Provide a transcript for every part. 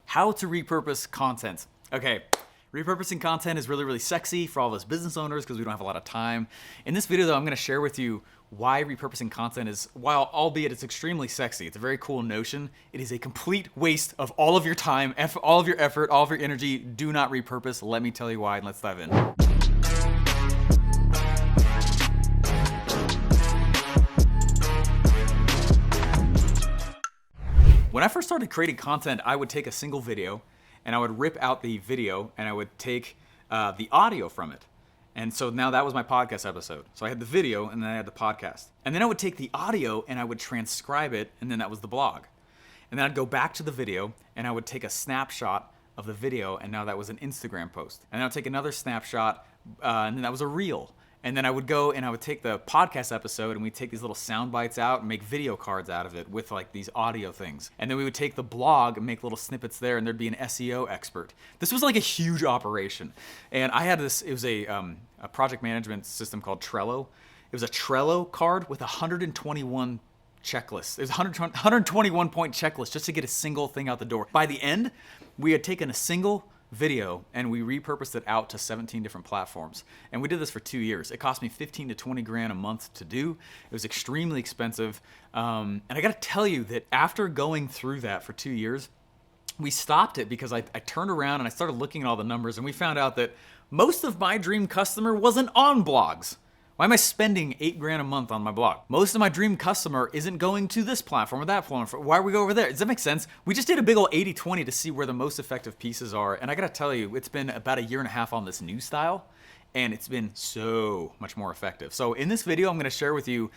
How to repurpose content. Okay, repurposing content is really, really sexy for all of us business owners because we don't have a lot of time. In this video though, I'm gonna share with you why repurposing content is, while albeit it's extremely sexy, it's a very cool notion, it is a complete waste of all of your time, all of your effort, all of your energy. Do not repurpose. Let me tell you why, and let's dive in. When I first started creating content, I would take a single video and I would rip out the video and I would take the audio from it. And so now that was my podcast episode. So I had the video and then I had the podcast. And then I would take the audio and I would transcribe it, and then that was the blog. And then I'd go back to the video and I would take a snapshot of the video, and now that was an Instagram post. And then I'd take another snapshot and then that was a reel. And then I would go and I would take the podcast episode and we'd take these little sound bites out and make video cards out of it with like these audio things. And then we would take the blog and make little snippets there, and there'd be an SEO expert. This was like a huge operation. And I had this, it was a project management system called Trello. It was a Trello card with 121 checklists. It was a 121 point checklist just to get a single thing out the door. By the end, we had taken a single video and we repurposed it out to 17 different platforms. And we did this for 2 years. It cost me 15 to 20 grand a month to do. It was extremely expensive. And I gotta tell you that after going through that for 2 years, we stopped it because I turned around and I started looking at all the numbers, and we found out that most of my dream customer wasn't on blogs. Why am I spending 8 grand a month on my blog? Most of my dream customer isn't going to this platform or that platform. Why are we go over there? Does that make sense? We just did a big old 80-20 to see where the most effective pieces are. And I gotta tell you, it's been about 1.5 years on this new style, and it's been so much more effective. So in this video, I'm gonna share with you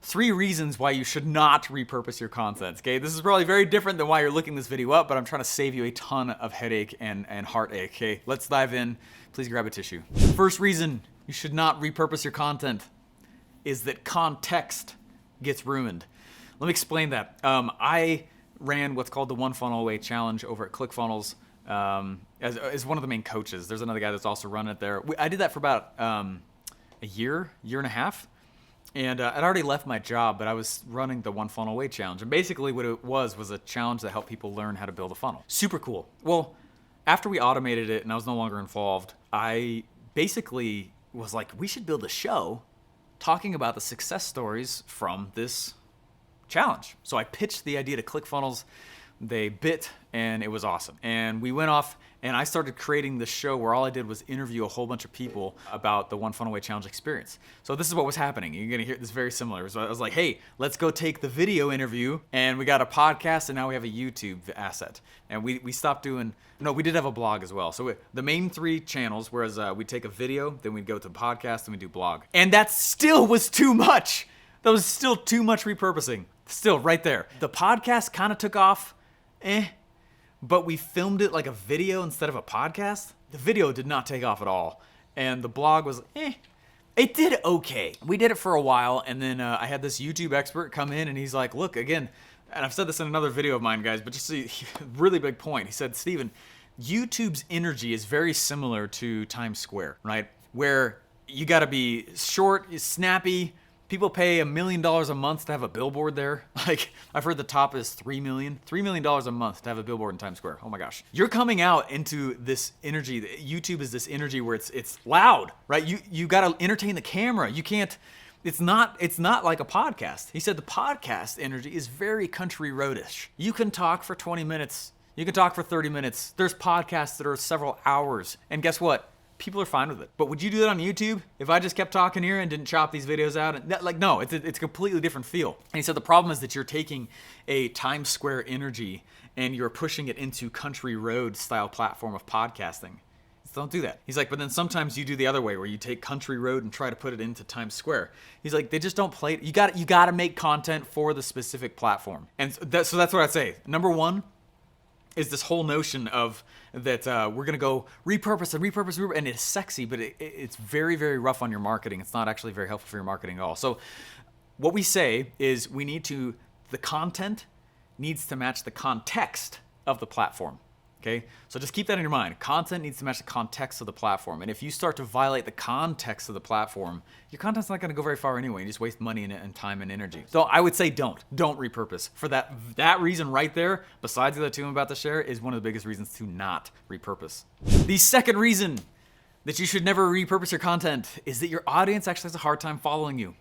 3 reasons why you should not repurpose your content, okay? This is probably very different than why you're looking this video up, but I'm trying to save you a ton of headache and heartache, okay? Let's dive in. Please grab a tissue. First reason you should not repurpose your content is that context gets ruined. Let me explain that. I ran what's called the One Funnel Away Challenge over at ClickFunnels as one of the main coaches. There's another guy that's also running it there. I did that for about a year and a half. And I'd already left my job, but I was running the One Funnel Away Challenge. And basically what it was a challenge that helped people learn how to build a funnel. Super cool. Well, after we automated it and I was no longer involved, I basically was like, we should build a show talking about the success stories from this challenge. So I pitched the idea to ClickFunnels. They bit, and it was awesome. And we went off and I started creating this show where all I did was interview a whole bunch of people about the One Funnel Away Challenge experience. So this is what was happening. You're gonna hear this very similar. So I was like, hey, let's go take the video interview, and we got a podcast, and now we have a YouTube asset. And we stopped doing, no, we did have a blog as well. So the main 3 channels, whereas we'd take a video, then we'd go to podcast, and we'd do blog. And that still was too much. That was still too much repurposing. Still right there. The podcast kind of took off, but we filmed it like a video instead of a podcast. The video did not take off at all. And the blog was, it did okay. We did it for a while, and then I had this YouTube expert come in, and he's like, look, again, and I've said this in another video of mine, guys, but just a really big point. He said, Steven, YouTube's energy is very similar to Times Square, right? Where you gotta be short, snappy. People pay $1 million a month to have a billboard there. Like, I've heard the top is $3 million a month to have a billboard in Times Square. Oh my gosh. You're coming out into this energy. YouTube is this energy where it's loud, right? You gotta entertain the camera. You can't, it's not like a podcast. He said the podcast energy is very country roadish. You can talk for 20 minutes. You can talk for 30 minutes. There's podcasts that are several hours. And guess what? People are fine with it. But would you do that on YouTube if I just kept talking here and didn't chop these videos out? And no, it's a completely different feel. And he said the problem is that you're taking a Times Square energy and you're pushing it into country road style platform of podcasting. So don't do that. He's like, but then sometimes you do the other way where you take country road and try to put it into Times Square. He's like, they just don't play it. You got to make content for the specific platform. And so that's what I'd say. Number 1 is this whole notion of that we're gonna go repurpose, and it's sexy, but it's very, very rough on your marketing. It's not actually very helpful for your marketing at all. So what we say is the content needs to match the context of the platform. Okay, so just keep that in your mind. Content needs to match the context of the platform. And if you start to violate the context of the platform, your content's not gonna go very far anyway. You just waste money and time and energy. So I would say don't repurpose. For that reason right there, besides the other two I'm about to share, is one of the biggest reasons to not repurpose. The second reason that you should never repurpose your content is that your audience actually has a hard time following you.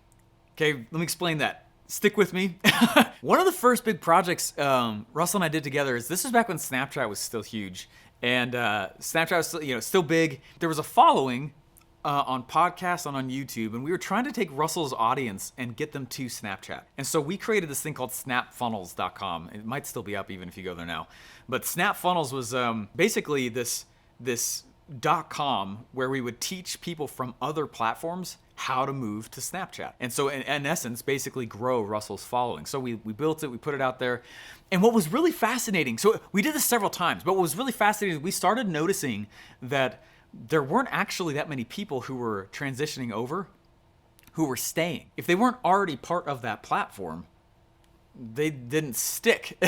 Okay, let me explain that. Stick with me. One of the first big projects Russell and I did together this was back when Snapchat was still huge, and Snapchat was still, still big. There was a following on podcasts and on YouTube, and we were trying to take Russell's audience and get them to Snapchat. And so we created this thing called snapfunnels.com. It might still be up even if you go there now. But SnapFunnels was basically this .com where we would teach people from other platforms how to move to Snapchat. And so in essence, basically grow Russell's following. So we built it, we put it out there. And what was really fascinating, so we did this several times, but what was really fascinating is we started noticing that there weren't actually that many people who were transitioning over who were staying. If they weren't already part of that platform, they didn't stick.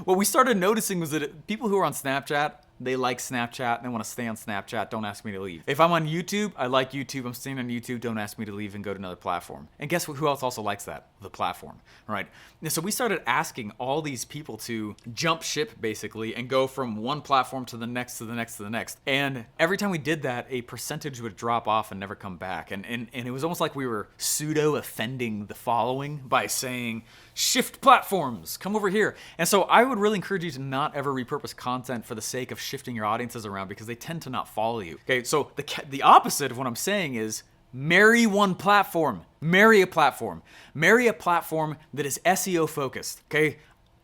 What we started noticing was that people who are on Snapchat, they like Snapchat and they want to stay on Snapchat. Don't ask me to leave. If I'm on YouTube, I like YouTube. I'm staying on YouTube. Don't ask me to leave and go to another platform. And guess who else also likes that? The platform, right? And so we started asking all these people to jump ship basically and go from one platform to the next, to the next, to the next. And every time we did that, a percentage would drop off and never come back. And it was almost like we were pseudo offending the following by saying, shift platforms, come over here. And so I would really encourage you to not ever repurpose content for the sake of shifting your audiences around, because they tend to not follow you. Okay, so the opposite of what I'm saying is marry one platform. Marry a platform. Marry a platform that is SEO focused. Okay,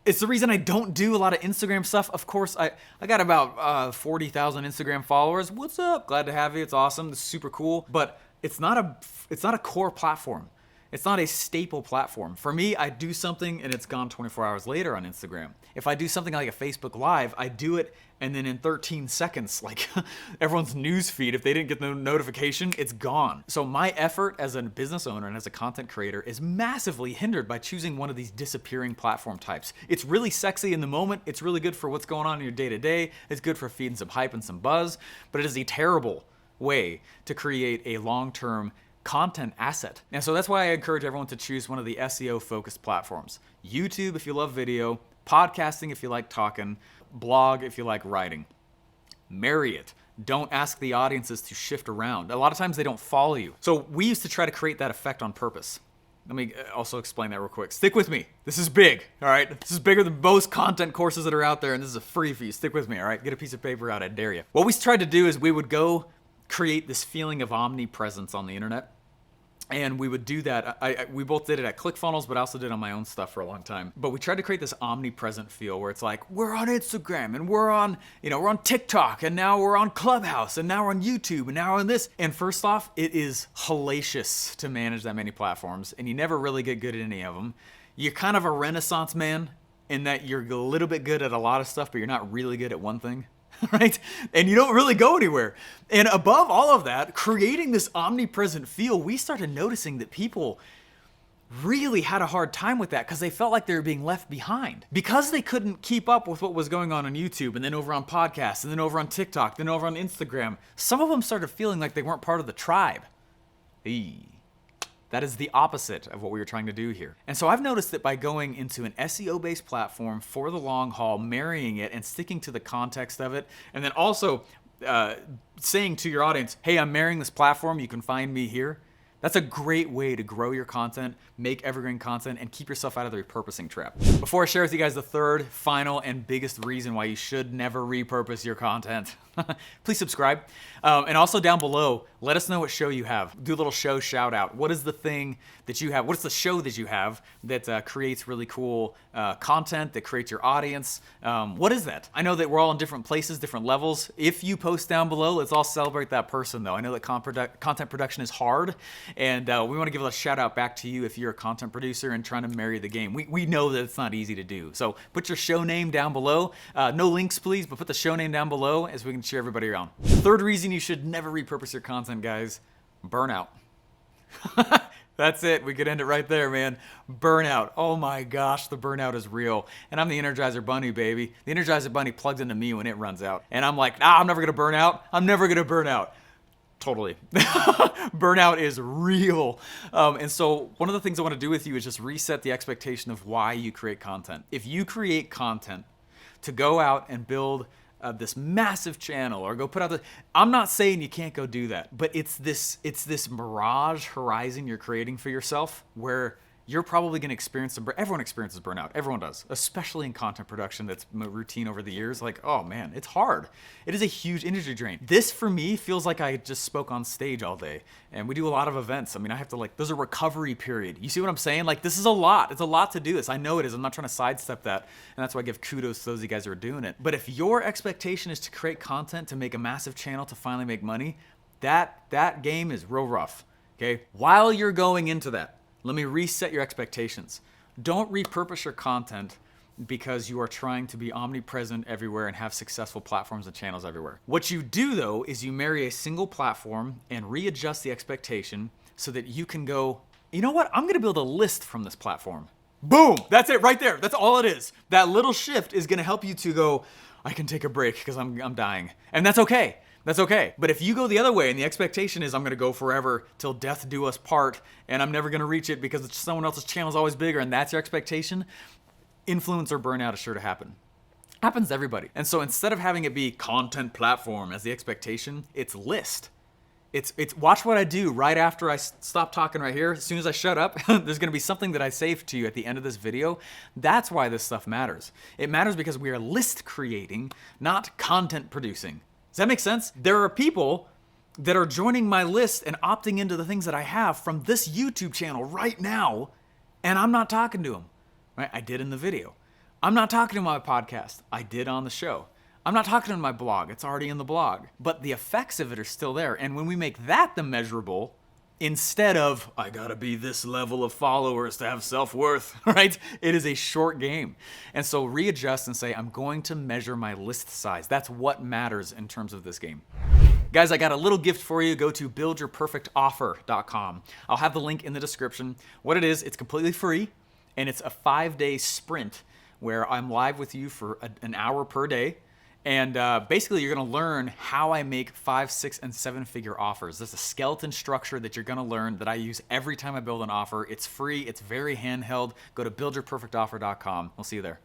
it's the reason I don't do a lot of Instagram stuff. Of course, I got about 40,000 Instagram followers. What's up? Glad to have you. It's awesome. It's super cool. But it's not a core platform. It's not a staple platform. For me, I do something and it's gone 24 hours later on Instagram. If I do something like a Facebook Live, I do it and then in 13 seconds, like everyone's news feed, if they didn't get the notification, it's gone. So my effort as a business owner and as a content creator is massively hindered by choosing one of these disappearing platform types. It's really sexy in the moment. It's really good for what's going on in your day-to-day. It's good for feeding some hype and some buzz, but it is a terrible way to create a long-term content asset. And so that's why I encourage everyone to choose one of the SEO focused platforms. YouTube if you love video, podcasting if you like talking, blog if you like writing. Marry it. Don't ask the audiences to shift around. A lot of times they don't follow you. So we used to try to create that effect on purpose. Let me also explain that real quick. Stick with me. This is big, all right? This is bigger than most content courses that are out there, and this is a free for you. Stick with me, all right? Get a piece of paper out, I dare you. What we tried to do is we would go create this feeling of omnipresence on the internet. And we would do that. We both did it at ClickFunnels, but I also did it on my own stuff for a long time. But we tried to create this omnipresent feel where it's like, we're on Instagram and we're on TikTok and now we're on Clubhouse and now we're on YouTube and now we're on this. And first off, it is hellacious to manage that many platforms and you never really get good at any of them. You're kind of a renaissance man in that you're a little bit good at a lot of stuff, but you're not really good at one thing. Right? And you don't really go anywhere. And above all of that, creating this omnipresent feel, we started noticing that people really had a hard time with that because they felt like they were being left behind. Because they couldn't keep up with what was going on YouTube and then over on podcasts and then over on TikTok, then over on Instagram, some of them started feeling like they weren't part of the tribe. That is the opposite of what we were trying to do here. And so I've noticed that by going into an SEO-based platform for the long haul, marrying it and sticking to the context of it, and then also saying to your audience, hey, I'm marrying this platform, you can find me here. That's a great way to grow your content, make evergreen content, and keep yourself out of the repurposing trap. Before I share with you guys the third, final, and biggest reason why you should never repurpose your content, please subscribe. And also down below, let us know what show you have. Do a little show shout out. What is the thing that you have? What's the show that you have that creates really cool content, that creates your audience? What is that? I know that we're all in different places, different levels. If you post down below, let's all celebrate that person though. I know that content production is hard, and we want to give a shout out back to you if you're a content producer and trying to marry the game. We know that it's not easy to do. So put your show name down below. No links please, but put the show name down below as we can cheer everybody around. Third reason you should never repurpose your content, guys, burnout. That's it. We could end it right there, man. Burnout. Oh my gosh, the burnout is real. And I'm the Energizer Bunny, baby. The Energizer Bunny plugs into me when it runs out. And I'm like, I'm never going to burn out. I'm never going to burn out. Totally. Burnout is real. And so one of the things I want to do with you is just reset the expectation of why you create content. If you create content to go out and build this massive channel or go put out I'm not saying you can't go do that, but it's this mirage horizon you're creating for yourself where you're probably going to experience everyone experiences burnout. Everyone does, especially in content production that's routine over the years. Like, oh man, it's hard. It is a huge energy drain. This for me feels like I just spoke on stage all day and we do a lot of events. I mean, I have to there's a recovery period. You see what I'm saying? Like, this is a lot. It's a lot to do this. I know it is. I'm not trying to sidestep that. And that's why I give kudos to those of you guys who are doing it. But if your expectation is to create content, to make a massive channel, to finally make money, that game is real rough. Okay. While you're going into that, let me reset your expectations. Don't repurpose your content because you are trying to be omnipresent everywhere and have successful platforms and channels everywhere. What you do though is you marry a single platform and readjust the expectation so that you can go, you know what? I'm going to build a list from this platform. Boom. That's it right there. That's all it is. That little shift is going to help you to go, I can take a break because I'm dying. And that's okay. That's okay. But if you go the other way and the expectation is I'm going to go forever till death do us part and I'm never going to reach it because someone else's channel is always bigger and that's your expectation, influencer burnout is sure to happen. Happens to everybody. And so instead of having it be content platform as the expectation, it's list. It's watch what I do right after I stop talking right here. As soon as I shut up, there's going to be something that I save to you at the end of this video. That's why this stuff matters. It matters because we are list creating, not content producing. Does that make sense? There are people that are joining my list and opting into the things that I have from this YouTube channel right now, and I'm not talking to them. Right? I did in the video. I'm not talking to them on my podcast. I did on the show. I'm not talking to them on my blog. It's already in the blog. But the effects of it are still there. And when we make that the measurable, instead of, I gotta be this level of followers to have self-worth, right? It is a short game. And so readjust and say, I'm going to measure my list size. That's what matters in terms of this game. Guys, I got a little gift for you. Go to buildyourperfectoffer.com. I'll have the link in the description. What it is, it's completely free, and it's a 5-day sprint where I'm live with you for an hour per day. And basically, you're going to learn how I make 5, 6, and 7-figure offers. There's a skeleton structure that you're going to learn that I use every time I build an offer. It's free. It's very handheld. Go to buildyourperfectoffer.com. We'll see you there.